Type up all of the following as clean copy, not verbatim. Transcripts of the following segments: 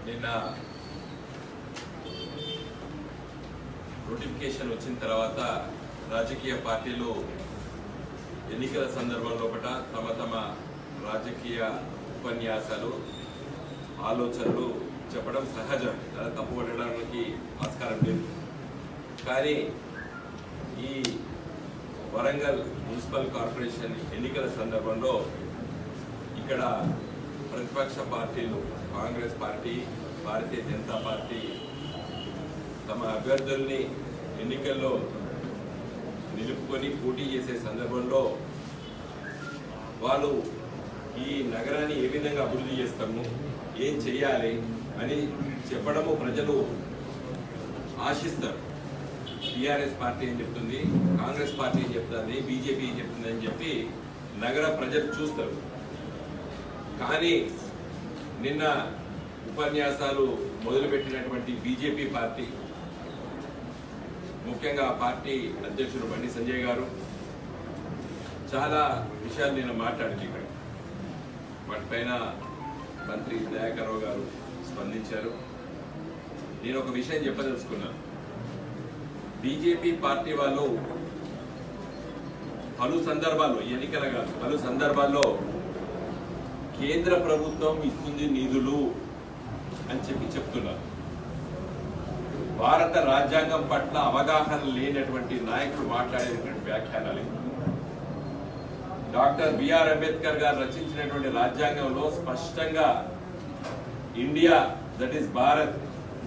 నిన్న నోటిఫికేషన్ వచ్చిన తర్వాత రాజకీయ పార్టీలు ఎన్నికల సందర్భంలో తమ రాజకీయ ఉపన్యాసాలు ఆలోచనలు చెప్పడం సహజం, అలా తప్పుపట్టడానికి ఆస్కారం లేదు. కానీ ఈ వరంగల్ మున్సిపల్ కార్పొరేషన్ ఎన్నికల సందర్భంలో ఇక్కడ ప్రతిపక్ష పార్టీలు కాంగ్రెస్ పార్టీ, భారతీయ జనతా పార్టీ తమ అభ్యర్థుల్ని ఎన్నికల్లో నిలుపుకొని పోటీ చేసే సందర్భంలో వాళ్ళు ఈ నగరాన్ని ఏ విధంగా అభివృద్ధి చేస్తాము, ఏం చేయాలి అని చెప్పడము ప్రజలు ఆశిస్తారు. టీఆర్ఎస్ పార్టీ ఏం చెప్తుంది, కాంగ్రెస్ పార్టీ ఏం చెప్తుంది, బీజేపీ ఏం చెప్తుంది అని చెప్పి నగర ప్రజలు చూస్తారు. కానీ నిన్న ఉపన్యాసాలు మొదలుపెట్టినటువంటి బీజేపీ పార్టీ, ముఖ్యంగా ఆ పార్టీ అధ్యక్షుడు బండి సంజయ్ గారు చాలా విషయాలు నేను మాట్లాడింది ఇక్కడ. వాటిపైన మంత్రి దయాకర్ రావు గారు స్పందించారు. నేను ఒక విషయం చెప్పదలుచుకున్నాను. బీజేపీ పార్టీ వాళ్ళు పలు సందర్భాల్లో, ఎన్నికల కాదు, పలు సందర్భాల్లో కేంద్ర ప్రభుత్వం ఇస్తుంది నిధులు అని చెప్తున్నారు. భారత రాజ్యాంగం పట్ల అవగాహన లేనటువంటి నాయకులు మాట్లాడేటువంటి వ్యాఖ్యానాలు. డాక్టర్ బిఆర్ అంబేద్కర్ గారు రచించినటువంటి రాజ్యాంగంలో స్పష్టంగా India, that is Bharat,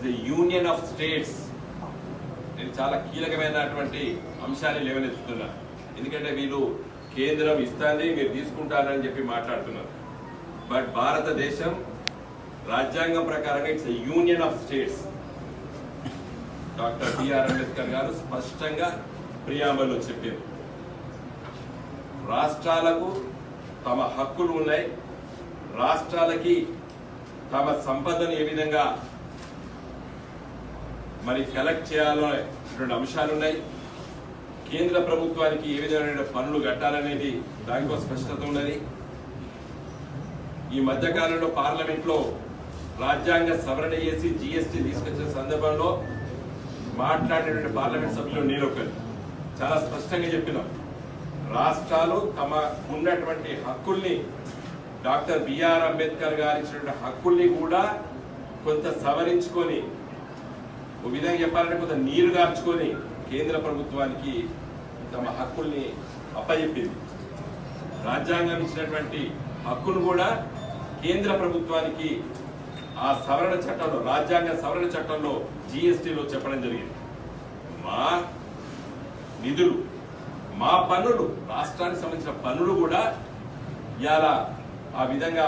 the union of states, నేను చాలా కీలకమైనటువంటి అంశాన్ని లేవనెత్తుతున్నా. ఎందుకంటే వీళ్ళు కేంద్రం ఇస్తాంది, మీరు తీసుకుంటారని చెప్పి మాట్లాడుతున్నారు. బట్ భారతదేశం రాజ్యాంగం ప్రకారంగా it's union of states. Doctor B R Ambedkar గారు స్పష్టంగా ప్రియాంబుల్లో చెప్పారు, రాష్ట్రాలకు తమ హక్కులు ఉన్నాయి, రాష్ట్రాలకి తమ సంపదను ఏ విధంగా మరి కలెక్ట్ చేయాలనేటువంటి అంశాలు ఉన్నాయి, కేంద్ర ప్రభుత్వానికి ఏ విధమైన పనులు కట్టాలనేది దానికో స్పష్టత ఉన్నది. ఈ మధ్యకాలంలో పార్లమెంట్ లో రాజ్యాంగ సవరణ చేసి జిఎస్టీ తీసుకొచ్చిన సందర్భంలో మాట్లాడినటువంటి పార్లమెంట్ సభ్యులు నేను ఒకరు చాలా స్పష్టంగా చెప్పినాం, రాష్ట్రాలు తమ ఉన్నటువంటి హక్కుల్ని, డాక్టర్ బిఆర్ అంబేద్కర్ గారు ఇచ్చినటువంటి హక్కుల్ని కూడా కొంత సవరించుకొని, ఒక విధంగా చెప్పాలంటే కొంత నీరు గార్చుకొని కేంద్ర ప్రభుత్వానికి తమ హక్కుల్ని అప్పచెప్పింది. రాజ్యాంగం ఇచ్చినటువంటి హక్కును కూడా కేంద్ర ప్రభుత్వానికి ఆ సవరణ చట్టంలో, రాజ్యాంగ సవరణ చట్టంలో జిఎస్టీలో చెప్పడం జరిగింది. మా నిధులు, మా పన్నులు, రాష్ట్రానికి సంబంధించిన పన్నులు కూడా ఇవాళ ఆ విధంగా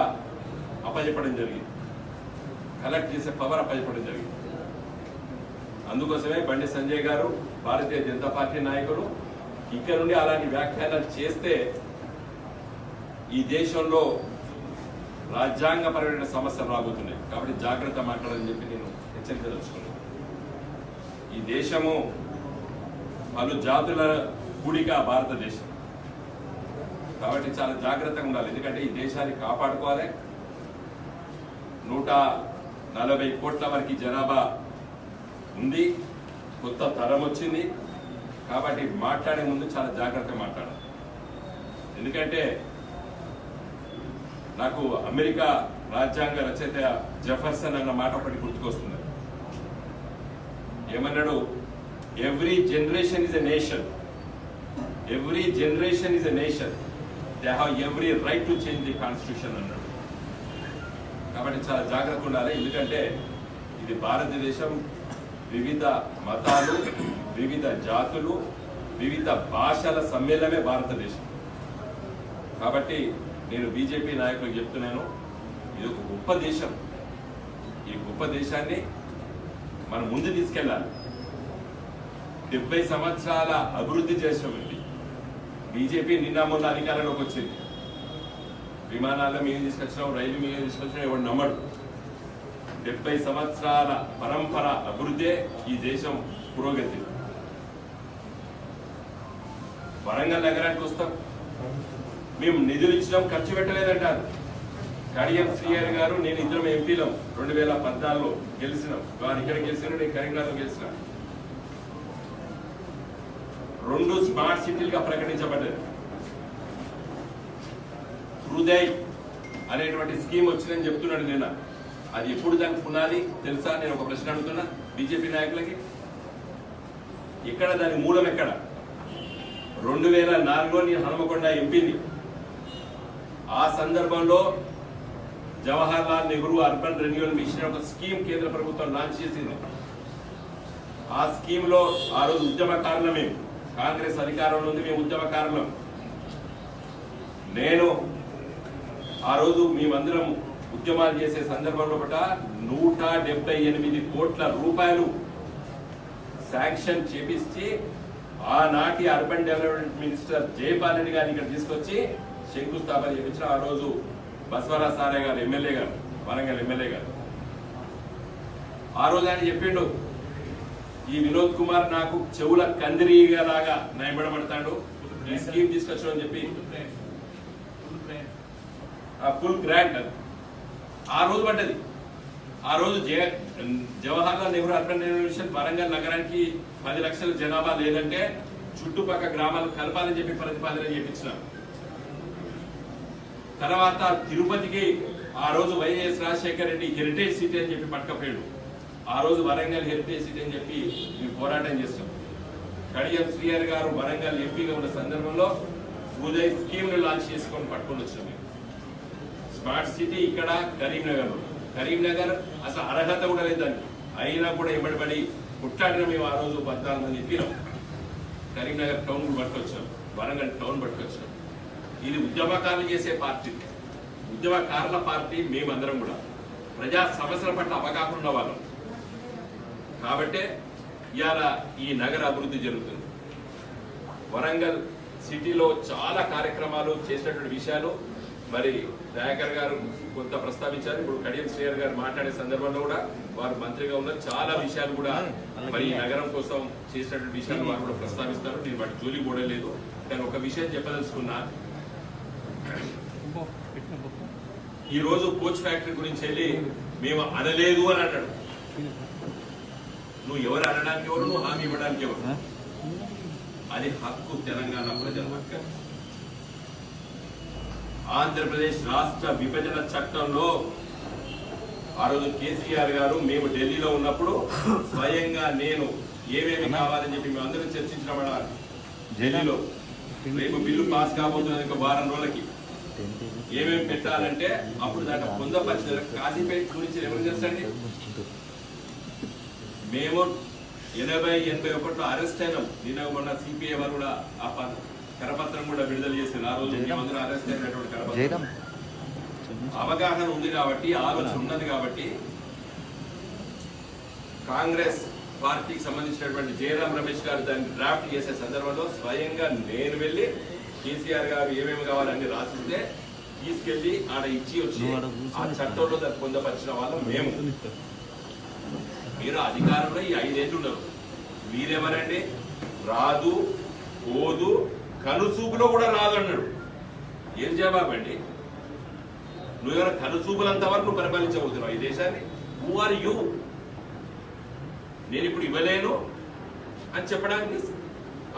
అప్పచెప్పడం జరిగింది, కలెక్ట్ చేసే పవర్ అప్పచెప్పడం జరిగింది. అందుకోసమే బండి సంజయ్ గారు, భారతీయ జనతా పార్టీ నాయకులు ఇక్కడ నుండి అలాంటి వ్యాఖ్యానాలు చేస్తే ఈ దేశంలో రాజ్యాంగపరమైన సమస్యలు రాబోతున్నాయి. కాబట్టి జాగ్రత్త మాట్లాడాలని చెప్పి నేను హెచ్చరించదలుచుకున్నాను. ఈ దేశము పలు జాతుల కూడిక భారతదేశం, కాబట్టి చాలా జాగ్రత్తగా ఉండాలి. ఎందుకంటే ఈ దేశాన్ని కాపాడుకోవాలి. 140 కోట్ల వరకు జనాభా ఉంది, కొత్త తరం వచ్చింది. కాబట్టి మాట్లాడే ముందు చాలా జాగ్రత్తగా మాట్లాడాలి. ఎందుకంటే నాకు అమెరికా రాజ్యాంగ రచయిత జెఫర్సన్ అన్న మాట ఒకటి గుర్తుకొస్తుంది. ఏమన్నాడు, every generation is a nation, every generation is a nation, they have every right to change the constitution అన్నాడు. కాబట్టి చాలా జాగ్రత్తగా ఉండాలి. ఎందుకంటే ఇది భారతదేశం, వివిధ మతాలు, వివిధ జాతులు, వివిధ భాషల సమ్మేళనమే భారతదేశం. కాబట్టి నేను బీజేపీ నాయకులకు చెప్తున్నాను, ఇది ఒక గొప్ప దేశం. ఈ గొప్ప దేశాన్ని మనం ముందు తీసుకెళ్ళాలి. 70 సంవత్సరాల అభివృద్ధి చేసినటువంటి బీజేపీ నిన్న మొన్న అధికారంలోకి వచ్చింది. విమానాల్లో మేము తీసుకొచ్చినాం, రైలు మేము తీసుకొచ్చినా ఎవరు నమ్మడు. 70 సంవత్సరాల పరంపర అభివృద్ధే ఈ దేశం పురోగతి. వరంగల్ నగరానికి వస్తాం, మేము నిధులు ఇచ్చినాం, ఖర్చు పెట్టలేదంటారు. కడియం శ్రీహరి గారు నేను ఇద్దరం ఎంపీలం 2014లో గెలిచినాం. వారు ఇక్కడ గెలిచినారు, నేను కరీంనగర్లో గెలిచిన. 2 స్మార్ట్ సిటీలుగా ప్రకటించబడ్డాయి. హృదయ్ అనేటువంటి స్కీమ్ వచ్చిందని చెప్తున్నాడు నిన్న. అది ఎప్పుడు దానికి పునాది తెలుసా? నేను ఒక ప్రశ్న అడుగుతున్నా బీజేపీ నాయకులకి. ఇక్కడ దాని మూలం ఎక్కడ? 2004లో నేను హనుమకొండ ఎంపీని. ఆ సందర్భంలో Jawahar Lal Nehru urban renewal mission ఒక స్కీమ్ కేంద్ర ప్రభుత్వం లాంచ్ చేసింది. ఆ స్కీమ్ లో ఆ రోజు ఉద్యమకారులం మేము, కాంగ్రెస్ అధికారంలో ఉంది, మేము ఉద్యమకారులం. నేను ఆ రోజు మేమందరం ఉద్యమాలు చేసే సందర్భంలో 178 కోట్ల రూపాయలు శాంక్షన్ చేపించి ఆనాటి urban development minister Jaipal Reddy గారిని ఇక్కడ తీసుకొచ్చి శంకుస్థాపన చేపించిన ఆ రోజు బసవరాజ్ సారయ్య గారు ఎమ్మెల్యే గారు, వరంగల్ ఎమ్మెల్యే గారు. ఆ రోజు ఆయన చెప్పిండు, ఈ వినోద్ కుమార్ నాకు చెవుల కందిరీగా లాగా నయబడబడతాడు, ఈ స్కీమ్ తీసుకొచ్చాడు అని చెప్పి ఫుల్ గ్రాంట్ ఆ రోజు పడ్డది. ఆ రోజు జవహర్ లాల్ నెహ్రూ అర్బన్ రెన్యూవల్ వరంగల్ నగరానికి 10 లక్షల జనాభా లేదంటే చుట్టుపక్కల గ్రామాలు కలపాలని చెప్పి ప్రతిపాదన చేపించినారు. తర్వాత తిరుపతికి ఆ రోజు YS Rajasekhara Reddy heritage city అని చెప్పి పట్టుకపోయాడు. ఆ రోజు వరంగల్ హెరిటేజ్ సిటీ అని చెప్పి మేము పోరాటం చేస్తాం. కడియం శ్రీహరి గారు వరంగల్ ఎంపీగా ఉన్న సందర్భంలో ఉదయ్ స్కీమ్ ను లాంచ్ చేసుకొని పట్టుకొని వచ్చాం. స్మార్ట్ సిటీ ఇక్కడ కరీంనగర్ అసలు అర్హత కూడా లేదు దానికి, అయినా కూడా ఇవ్వబడి పుట్టాడిన మేము ఆ రోజు 14 మంది ఎంపీలం. కరీంనగర్ టౌన్ పట్టుకొచ్చాం, వరంగల్ టౌన్ పట్టుకొచ్చాం. ఇది ఉద్యమకారులు చేసే పార్టీ, ఉద్యమకారుల పార్టీ. మేమందరం కూడా ప్రజా సమస్యల పట్ల అవగాహన ఉన్న వాళ్ళం కాబట్టే ఇవాళ ఈ నగర అభివృద్ధి జరుగుతుంది. వరంగల్ సిటీలో చాలా కార్యక్రమాలు చేసినటువంటి విషయాలు మరి దయాకర్ గారు కొంత ప్రస్తావించారు. ఇప్పుడు కడియం శ్రీహరి గారు మాట్లాడే సందర్భంలో కూడా వారు మంత్రిగా ఉన్న చాలా విషయాలు కూడా మరి నగరం కోసం చేసినటువంటి విషయాలు వారు కూడా ప్రస్తావిస్తారు. నేను వాటి జోలికి కూడా లేదు. కానీ ఒక విషయం చెప్పదలుచుకున్నా, ఈ రోజు కోచ్ ఫ్యాక్టరీ గురించి వెళ్ళి మేము అనలేదు అని అన్నాడు. నువ్వు ఎవరు అనడానికి ఎవరు, నువ్వు హామీ ఇవ్వడానికి ఎవరు? అది హక్కు, తెలంగాణ ప్రజల హక్కు. ఆంధ్రప్రదేశ్ రాష్ట్ర విభజన చట్టంలో ఆ రోజు కేసీఆర్ గారు మేము ఢిల్లీలో ఉన్నప్పుడు స్వయంగా నేను ఏమేమి కావాలని చెప్పి మేము అందరం చర్చించిన ఢిల్లీలో రేపు బిల్లు పాస్ కాబోతున్నది ఒక వారం రోజులకి ఏమేమి పెట్టాలంటే అప్పుడు దాంట్లో పొందపరిచిన కాశీపేట గురించి ఎవరు చేస్తండి. మేము 80-81లో అరెస్ట్ అయినాం. నిన్న మొన్న సిపిఐ వారు కూడా ఆ కరపత్రం కూడా విడుదల చేశారు. ఆ రోజు మేమందరూ అరెస్ట్ అయినటువంటి కరపత్రం. అవగాహన ఉంది కాబట్టి, ఆలోచన ఉన్నది కాబట్టి కాంగ్రెస్ పార్టీకి సంబంధించినటువంటి జయరాం రమేష్ గారు దాన్ని డ్రాఫ్ట్ చేసే సందర్భంలో స్వయంగా నేను వెళ్ళి కేసీఆర్ గారు ఏమేమి కావాలని రాసిస్తే తీసుకెళ్లి ఆడ ఇచ్చి వచ్చి ఆ చట్టంలో దాన్ని పొందపరిచిన వాళ్ళం మేము. మీరు అధికారంలో ఈ 5 ఏళ్ళు ఉన్నారు. మీరెవరండి? రాదు, పోదు, కనుసూపులో కూడా రాదు అన్నాడు. ఏం జవాబు అండి? నువ్వెవరైనా కనుసూపులంత వరకు నువ్వు పరిపాలించబోతున్నావు ఈ దేశాన్ని? Who are you? నేను ఇప్పుడు ఇవ్వలేను అని చెప్పడానికి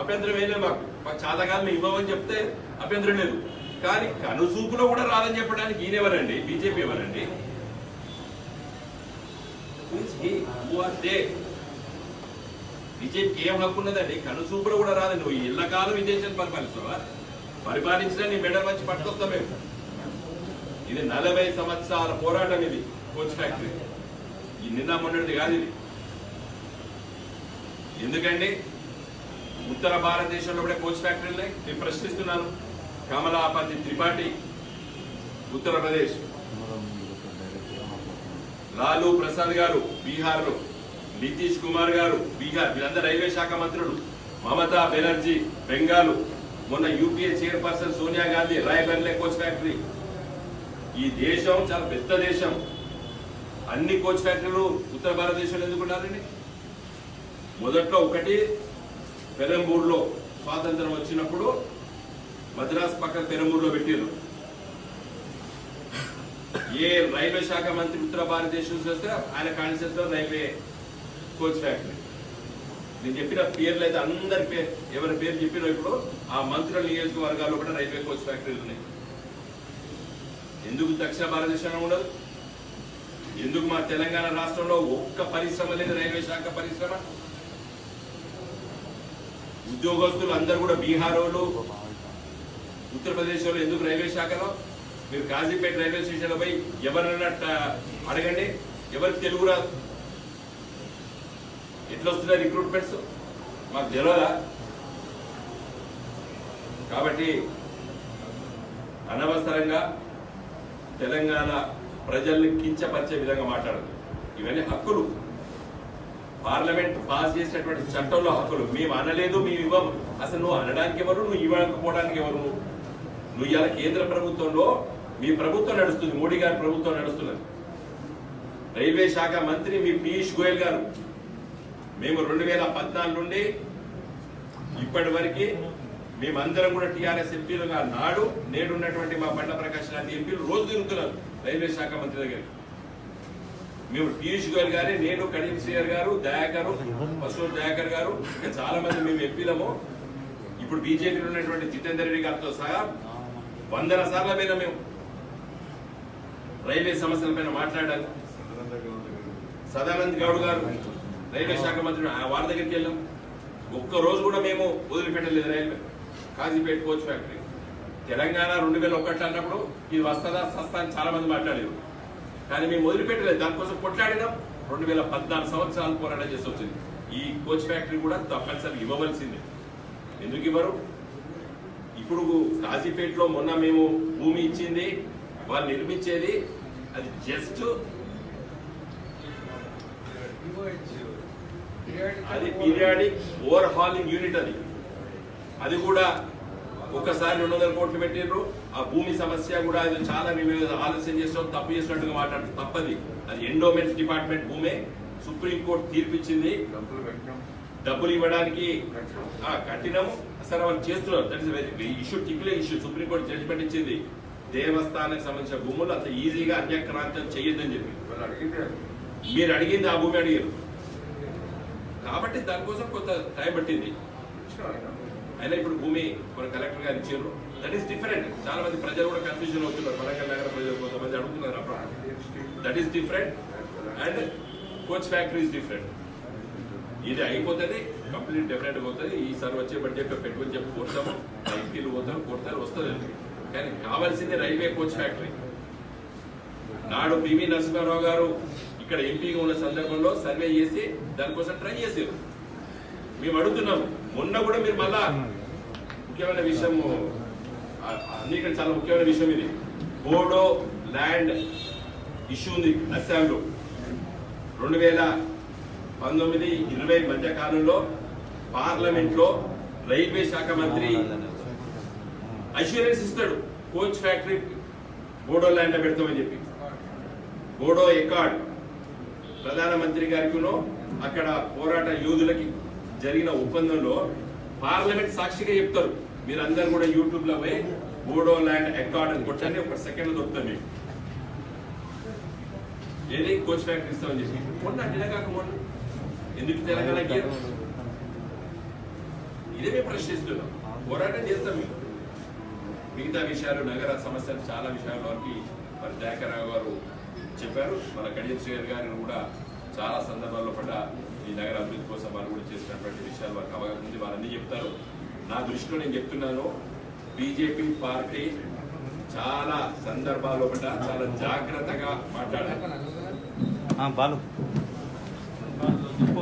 అభ్యంతరం ఏం లేదు. మాకు చాతకాలను ఇవ్వమని చెప్తే అభ్యంతరం లేదు. కానీ కనుసూపులో కూడా రాదని చెప్పడానికి ఈయనెవరండి? బీజేపీ ఎవరండి? బీజేపీకి ఏం హక్కు ఉన్నదండి? కనుసూపులో కూడా రాదండి. నువ్వు ఇళ్ళకాలం ఈ దేశాన్ని పరిపాలిస్తావా? పరిపాలించినా నీ మెడల్ వచ్చి పట్టుకొస్తాం మేము. ఇది 40 సంవత్సరాల పోరాటం. ఇది కోచ్ ఫ్యాక్టరీ ఈ నిన్న మొన్నటిది కాదు. ఇది ఎందుకండి ఉత్తర భారతదేశంలో కూడా కోచ్ ఫ్యాక్టరీలే? నేను ప్రశ్నిస్తున్నాను. కమలాపతి త్రిపాఠి ఉత్తరప్రదేశ్, లాలూ ప్రసాద్ గారు బీహార్లో, నితీష్ కుమార్ గారు బీహార్, వీళ్ళందరూ రైల్వే శాఖ మంత్రులు, మమతా బెనర్జీ బెంగాలు, మొన్న UPA chairperson Sonia Gandhi Raebareli coach factory. ఈ దేశం చాలా పెద్ద దేశం. అన్ని కోచ్ ఫ్యాక్టరీలు ఉత్తర భారతదేశంలో ఎందుకు ఉండాలండి? మొదట్లో ఒకటి పెరంబూర్లో స్వాతంత్రం వచ్చినప్పుడు మద్రాస్ పక్కన పెరంబూర్లో పెట్టారు. ఏ రైల్వే శాఖ మంత్రి ఉత్తర భారతదేశం నుంచి వస్తే ఆయన కాన్సెప్ట్ లో రైల్వే కోచ్ ఫ్యాక్టరీ. నేను చెప్పిన పేర్లు అయితే అందరి పేరు ఎవరి పేరు చెప్పిన ఇప్పుడు ఆ మంత్రుల నియోజకవర్గాల్లో కూడా రైల్వే కోచ్ ఫ్యాక్టరీలు ఉన్నాయి. ఎందుకు దక్షిణ భారతదేశంలో ఉండదు? ఎందుకు మా తెలంగాణ రాష్ట్రంలో ఒక్క పరిశ్రమ లేదు? రైల్వే శాఖ పరిశ్రమ. ఉద్యోగస్తులు అందరూ కూడా బీహార్ వాళ్ళు, ఉత్తరప్రదేశ్ వాళ్ళు ఎందుకు రైల్వే శాఖలో? మీరు కాజీపేట రైల్వే స్టేషన్లో పోయి ఎవరన్నా అడగండి, ఎవరికి తెలుగు రాదు. ఎట్లా వస్తున్నాయి రిక్రూట్మెంట్స్ మాకు తెలియదా? కాబట్టి అనవసరంగా తెలంగాణ ప్రజల్ని కించపరిచే విధంగా మాట్లాడదు. ఇవన్నీ హక్కులు, పార్లమెంట్ పాస్ చేసినటువంటి చట్టంలో హక్కులు. మేము అనలేదు, మేము ఇవ్వము. అసలు నువ్వు అనడానికి ఎవరు, నువ్వు ఇవ్వకపోవడానికి ఎవరు? నువ్వు ఇవాళ కేంద్ర ప్రభుత్వంలో మీ ప్రభుత్వం నడుస్తుంది, మోడీ గారి ప్రభుత్వం నడుస్తున్నది. రైల్వే శాఖ మంత్రి మీ పీయూష్ గోయల్ గారు. మేము 2014 నుండి ఇప్పటి వరకు మేమందరం కూడా టీఆర్ఎస్ ఎంపీలుగా నాడు నేడున్నటువంటి మా బండ ప్రకాష్ లాంటి ఎంపీలు రోజు తిరుగుతున్నారు రైల్వే శాఖ మంత్రి దగ్గరికి. మేము పీయూష్ గోయల్ గారి, నేను, కడియం శ్రీయర్ గారు, దయాకర్, పశువుల దయాకర్ గారు, చాలా మంది మేము ఎంపీలము. ఇప్పుడు బీజేపీలో ఉన్నటువంటి జితేందర్ రెడ్డి గారితో సహా 100 సార్ల మీద మేము రైల్వే సమస్యల పైన మాట్లాడాలి. సదానంద్ గౌడ్ గారు రైల్వే శాఖ మంత్రి, వారి దగ్గరికి వెళ్ళాం. ఒక్క రోజు కూడా మేము వదిలిపెట్టలేదు railway Kazipet coach factory. Telangana 2001 అన్నప్పుడు ఇది వస్తుందా సస్తా అని చాలా మంది మాట్లాడారు, కానీ మేము వదిలిపెట్టలేదు. దానికోసం కొట్లాడినాం. 2014 సంవత్సరాలు పోరాటం చేసి వచ్చింది. ఈ కోచ్ ఫ్యాక్టరీ కూడా తప్పనిసరి ఇవ్వవలసిందే. ఎందుకు ఇవ్వరు? ఇప్పుడు కాజీపేటలో మొన్న మేము భూమి ఇచ్చింది, వాళ్ళు నిర్మించేది అది జస్ట్ అది పీరియాడిక్ ఓవర్ హాలింగ్ యూనిట్. అది కూడా ఒక్కసారి 200 కోట్లు పెట్టిండ్రు. ఆ భూమి సమస్య కూడా అది చాలా మేము ఆలస్యం చేస్తాం, తప్పు చేసినట్టుగా మాట్లాడుతూ తప్పది. అది ఎండోమెంట్స్ డిపార్ట్మెంట్ భూమే. సుప్రీంకోర్టు తీర్పిచ్చింది, డబ్బులు ఇవ్వడానికి కట్టినాము. సరే వాళ్ళు చేస్తున్నారు. దట్ ఇస్ ఇష్యూ, టిక్లే ఇష్యూ. సుప్రీంకోర్టు జడ్జిమెంట్ ఇచ్చింది, దేవస్థానానికి సంబంధించిన భూములు అంత ఈజీగా అన్యక్రాంతం చేయొద్దని చెప్పి. మీరు అడిగింది ఆ భూమి అడిగారు కాబట్టి దానికోసం కొంత టైం పట్టింది. అయినా ఇప్పుడు భూమి మన కలెక్టర్ గారు ఇచ్చారు. That is different. చాలా మంది ప్రజలు కూడా కన్ఫ్యూజన్ అవుతున్నారు. వరంగల్ నగర ప్రజలు కొంతమంది అడుగుతున్నారు అప్పుడు. That is different and coach factory is different. ఇది అయిపోతుంది, కంప్లీట్ డెఫినెట్ అవుతుంది. ఈసారి వచ్చే బడ్జెట్ పెట్టుకుని చెప్పి కొడతాము, ఎంపీలు పోతారు, కొడతారు, వస్తుంది. కానీ కావాల్సిందే రైల్వే కోచ్ ఫ్యాక్టరీ. నాడు పివి నరసింహారావు గారు ఇక్కడ ఎంపీగా ఉన్న సందర్భంలో సర్వే చేసి దానికోసం ట్రై చేశారు. మేము అడుగుతున్నాము. మొన్న కూడా మీరు మళ్ళా ముఖ్యమైన విషయం, అన్నిటికంటే చాలా ముఖ్యమైన విషయం ఇది, బోడో ల్యాండ్ ఇష్యూ ఉంది అస్సాంలో. 2019-20 మధ్య కాలంలో పార్లమెంట్ లో రైల్వే శాఖ మంత్రి అష్యూరెన్స్ ఇస్తాడు, కోచ్ ఫ్యాక్టరీ బోడో ల్యాండ్ పెడతామని చెప్పి. బోడో ఎకార్డ్ ప్రధానమంత్రి గారికి అక్కడ పోరాట యోధులకి జరిగిన ఒప్పందంలో పార్లమెంట్ సాక్షిగా చెప్తారు. మీరందరూ కూడా యూట్యూబ్ లో పోయి బోడో ల్యాండ్ అకార్డ్ అని కొట్టండి, ఒక సెకండ్ దొరుకుతాం మీకు. ఏది కోచ్ ఫ్యాక్టరీ ఇస్తామని చెప్పి మొన్న నిలకాకపోండి. ఎందుకు తెలంగాణకి ఇదే మేము ప్రశ్నిస్తున్నాం, పోరాటం చేస్తాం. మీకు మిగతా విషయాలు, నగర సమస్యలు, చాలా విషయాల వరకు మరి దయాకర్రావు గారు చెప్పారు. మన కడియం శ్రీయర్ గారిని కూడా చాలా సందర్భాల్లో పడ్డ ఈ నగర అభివృద్ధి కోసం వారు కూడా చేసినటువంటి విషయాలు వారికి అవగాహన ఉంది. వారన్నీ చెప్తారు. నా దృష్టిలో నేను చెప్తున్నాను, బీజేపీ పార్టీ చాలా సందర్భాల్లో పడ్డ చాలా జాగ్రత్తగా మాట్లాడాలి.